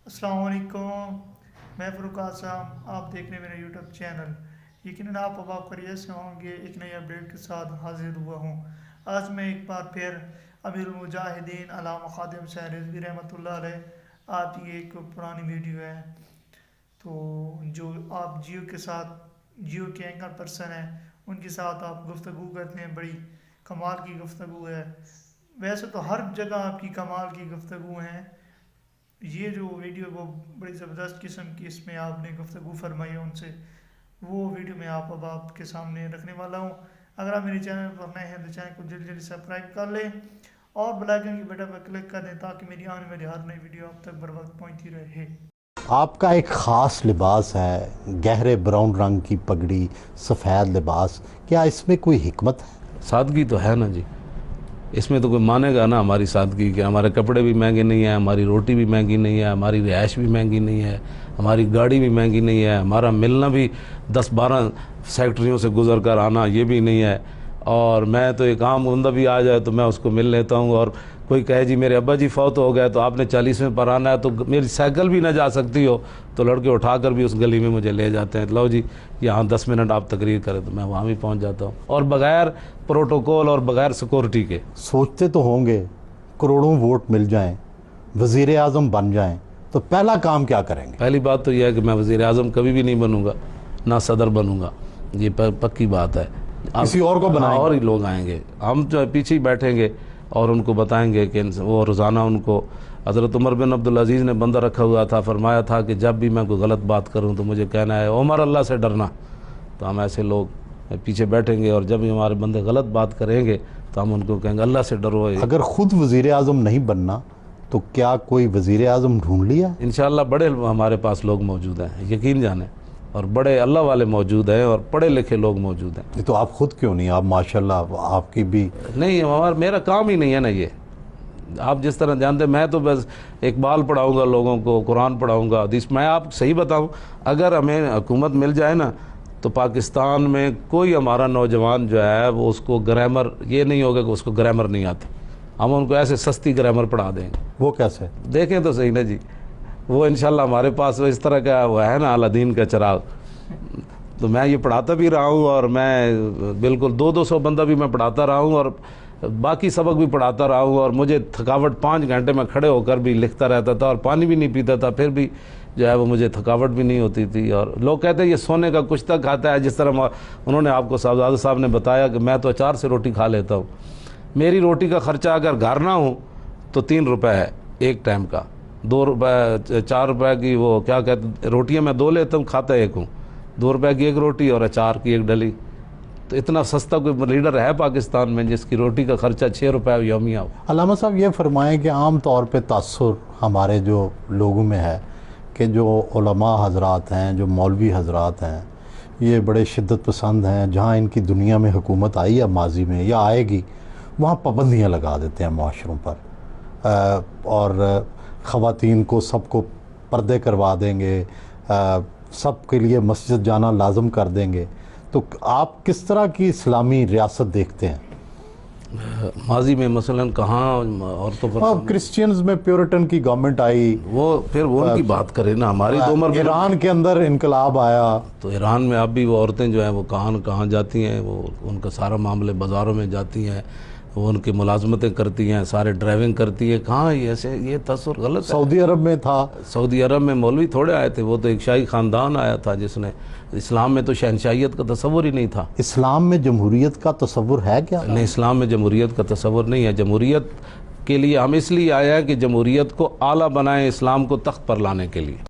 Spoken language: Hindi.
अस्सलाम वालेकुम, मैं फ़रूक आज़म, आप देख रहे हैं मेरा यूट्यूब चैनल। यकीनन आप अब खैरियत से होंगे। एक नई अपडेट के साथ हाजिर हुआ हूँ। आज मैं एक बार फिर अमीरुल मुजाहिदीन अल्लामा ख़ादिम हुसैन रिज़वी रहमतुल्लाह अलैह आपकी एक पुरानी वीडियो है, तो जो आप जियो के एंकर पर्सन हैं उनके साथ आप गुफ्तगू करते हैं। बड़ी कमाल की गुफ्तगू है। वैसे तो हर जगह आपकी कमाल की गुफ्तगू हैं। ये जो वीडियो वो बड़ी ज़बरदस्त किस्म की, इसमें आपने गुफ्तगू फरमाई है उनसे, वो वीडियो मैं अब आपके सामने रखने वाला हूँ। अगर आप मेरे चैनल पर नए हैं तो चैनल को जल्दी जल्दी सब्सक्राइब कर लें और बेल आइकन की बटन पर क्लिक कर दें ताकि मेरी आने वाली हर नई वीडियो आप तक बर वक्त पहुँचती रहे। आपका एक ख़ास लिबास है, गहरे ब्राउन रंग की पगड़ी, सफ़ेद लिबास, क्या इसमें कोई हिकमत है? सादगी तो है ना जी, इसमें तो कोई मानेगा ना हमारी सादगी कि हमारे कपड़े भी महंगे नहीं हैं, हमारी रोटी भी महंगी नहीं है, हमारी रिहाइश भी महंगी नहीं है, हमारी गाड़ी भी महंगी नहीं है, हमारा मिलना भी 10-12 फैक्ट्रियों से गुजर कर आना ये भी नहीं है। और मैं तो एक आम बंदा भी आ जाए तो मैं उसको मिल लेता हूँ। और कोई कहे जी मेरे अब्बा जी फौत हो गए तो आपने 40वें पर आना है, तो मेरी साइकिल भी ना जा सकती हो तो लड़के उठाकर भी उस गली में मुझे ले जाते हैं। लो जी यहाँ 10 मिनट आप तकरीर करें तो मैं वहाँ भी पहुँच जाता हूँ, और बग़ैर प्रोटोकॉल और बग़ैर सिक्योरिटी के। सोचते तो होंगे करोड़ों वोट मिल जाएं, वज़ीर आज़म बन जाएं, तो पहला काम क्या करेंगे? पहली बात तो यह है कि मैं वज़ीर आज़म कभी भी नहीं बनूंगा, ना सदर बनूंगा, ये पक्की बात है। किसी और को बनाएंगे? और ही लोग आएंगे, हम जो पीछे ही बैठेंगे और उनको बताएंगे कि वो रोज़ाना उनको हज़रत उमर बिन अब्दुल अज़ीज़ ने बंदा रखा हुआ था, फरमाया था कि जब भी मैं कोई गलत बात करूं तो मुझे कहना है उमर अल्लाह से डरना। तो हम ऐसे लोग पीछे बैठेंगे और जब भी हमारे बंदे गलत बात करेंगे तो हम उनको कहेंगे अल्लाह से डरो। अगर ख़ुद वज़ीर आज़म नहीं बनना तो क्या कोई वज़ीर आज़म ढूंढ लिया? इंशाअल्लाह बड़े हमारे पास लोग मौजूद हैं, यकीन जाने, और बड़े अल्लाह वाले मौजूद हैं और पढ़े लिखे लोग मौजूद हैं। तो आप खुद क्यों नहीं? आप माशाल्लाह, आपकी भी नहीं, मेरा काम ही नहीं है ना ये। आप जिस तरह जानते हैं मैं तो बस इकबाल पढ़ाऊँगा लोगों को, कुरान पढ़ाऊँगा, हदीस। मैं आप सही बताऊँ, अगर हमें हुकूमत मिल जाए ना तो पाकिस्तान में कोई हमारा नौजवान जो है वो उसको ग्रामर, ये नहीं होगा कि उसको ग्रामर नहीं आती, हम उनको ऐसे सस्ती ग्रामर पढ़ा देंगे। वो कैसे? देखें तो सही ना जी, वो इंशाल्लाह हमारे पास इस तरह का वो है ना अलादीन का चिराग। तो मैं ये पढ़ाता भी रहा हूँ और मैं बिल्कुल 200-200 बंदा भी मैं पढ़ाता रहा हूँ और बाकी सबक भी पढ़ाता रहा हूँ। और मुझे थकावट 5 घंटे में खड़े होकर भी लिखता रहता था और पानी भी नहीं पीता था, फिर भी जो है वो मुझे थकावट भी नहीं होती थी। और लोग कहते हैं ये सोने का कुछ तक खाता है, जिस तरह उन्होंने आपको साहबजादा साहब ने बताया कि मैं तो अचार से रोटी खा लेता हूँ। मेरी रोटी का ख़र्चा अगर घर ना हो तो 3 रुपये है एक टाइम का, 2 रुपये 4 रुपये की वो क्या कहते रोटियाँ मैं 2 लेता हूँ, खाता एक हूँ, 2 रुपये की एक रोटी और अचार की एक डली। तो इतना सस्ता कोई लीडर है पाकिस्तान में जिसकी रोटी का खर्चा 6 रुपये यौमिया हो? अल्लामा साहब ये फरमाएं कि आम तौर पे तासुर हमारे जो लोगों में है कि जो उलमा हजरात हैं, जो मौलवी हजरात हैं, ये बड़े शिद्दत पसंद हैं। जहाँ इनकी दुनिया में हुकूमत आई है माजी में या आएगी, वहाँ पाबंदियाँ लगा देते हैं माशरों पर, और ख़वातीन को सबको पर्दे करवा देंगे, सब के लिए मस्जिद जाना लाजम कर देंगे। तो आप किस तरह की इस्लामी रियासत देखते हैं? माजी में मसलन कहाँ औरतों पर? क्रिश्चियंस में प्योरिटन की गवर्नमेंट आई, वो फिर वो उनकी बात करें ना। हमारी तो उम्र, ईरान के अंदर इनकलाब आया तो ईरान में अब भी वो औरतें जो हैं वो कहाँ जाती हैं, वो उनका सारा मामले बाज़ारों में जाती हैं, वो उनकी मुलाजमतें करती हैं, सारे ड्राइविंग करती है। कहाँ ऐसे ये तस्वीर गलत है। सऊदी अरब में था, सऊदी अरब में मौलवी थोड़े आए थे, वो तो एक शाही ख़ानदान आया था जिसने, इस्लाम में तो शहनशाहियत का तस्वुर ही नहीं था। इस्लाम में जमहूरियत का तस्वुर है क्या? नहीं, इस्लाम में जमहूरियत का तस्वुर नहीं है। जमहूरियत के लिए हम इसलिए आए हैं कि जमहूरियत को आला बनाएं इस्लाम को तख्त पर लाने के लिए।